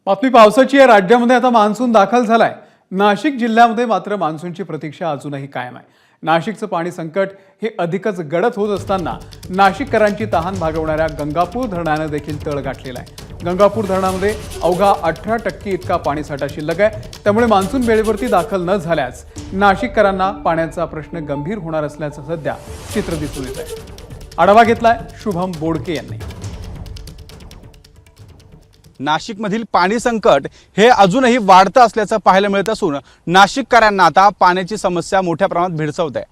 बातमी पावसाची आहे। राज्यामध्ये आता मान्सून दाखल झालाय। नाशिक जिल्ह्यामध्ये मात्र मान्सूनची प्रतीक्षा अजूनही कायम आहे। नाशिकचं पाणी संकट हे अधिकच गडद होत असताना नाशिककरांची तहान भागवणाऱ्या गंगापूर धरणाने देखील तळ गाठलेला आहे। गंगापूर धरणामध्ये अवघा 18% इतका पाणीसाठा शिल्लक आहे। त्यामुळे मान्सून वेळेवरती दाखल न झाल्यास नाशिककरांना पाण्याचा प्रश्न गंभीर होणार असल्याचं सध्या चित्र दिसून येत आहे। आढावा घेतलाय शुभम बोडके यांनी। नाशिकमधील पाणी संकट हे अजूनही वाढतं असल्याचं पाहायला मिळत असून नाशिककरांना आता पाण्याची समस्या मोठ्या प्रमाणात भेडसावत आहे।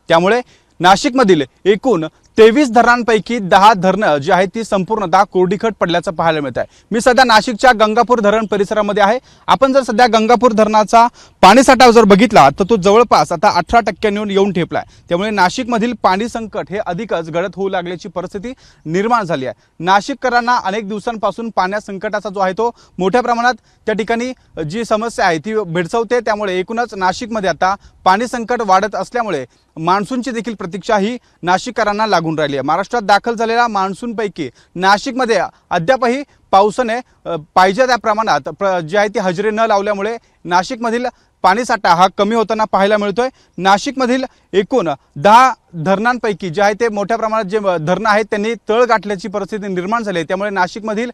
त्यामुळे नाशिकमधील एकूण 23 धरणांपैकी 10 धरणं जी आहेत ती संपूर्णतः कोरडीखट पडल्याचं पाहायला मिळत आहे। मी सध्या नाशिकच्या गंगापूर धरण परिसरामध्ये आहे। आपण जर सध्या गंगापूर धरणाचा पाणीसाठा जर बघितला तर तो जवळपास आता 18% येऊन ठेपलाय। त्यामुळे नाशिकमधील पाणी संकट हे अधिकच गडद होऊ लागल्याची परिस्थिती निर्माण झाली आहे। नाशिककरांना अनेक दिवसांपासून पाण्या संकटाचा जो आहे तो मोठ्या प्रमाणात त्या ठिकाणी जी समस्या आहे ती भेडसावते। त्यामुळे एकूणच नाशिकमध्ये आता पाणी संकट वाढत असल्यामुळे मान्सूनची देखील प्रतीक्षा ही नाशिककरांना लागून राहिली आहे। महाराष्ट्रात दाखल झालेल्या मान्सूनपैकी नाशिकमध्ये अद्यापही पावसाने पाहिजे त्या प्रमाणात जी आहे ती हजेरी न लावल्यामुळे नाशिकमधील पाणीसाठा हा कमी होताना पाहायला मिळतोय। नाशिकमधील एकूण 10 धरणांपैकी जे आहे ते मोठ्या प्रमाणात जे धरणं आहेत त्यांनी तळ गाठल्याची परिस्थिती निर्माण झाली आहे। त्यामुळे नाशिकमधील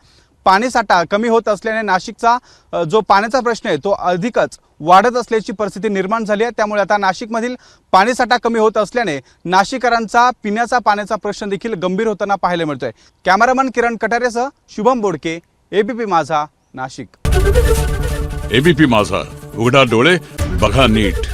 पाणीसाठा कमी होत असल्याने नाशिकचा जो पाण्याचा प्रश्न आहे तो अधिकच वाढत असल्याची परिस्थिती निर्माण झाली आहे। त्यामुळे आता नाशिकमधील पाणीसाठा कमी होत असल्याने नाशिककरांचा पिण्याचा पाण्याचा प्रश्न देखील गंभीर होताना पाहायला मिळतोय। कॅमेरामन किरण कटारेसह शुभम बोडके, एबीपी माझा, नाशिक। एबीपी माझा, उघडा डोळे बघा नीट।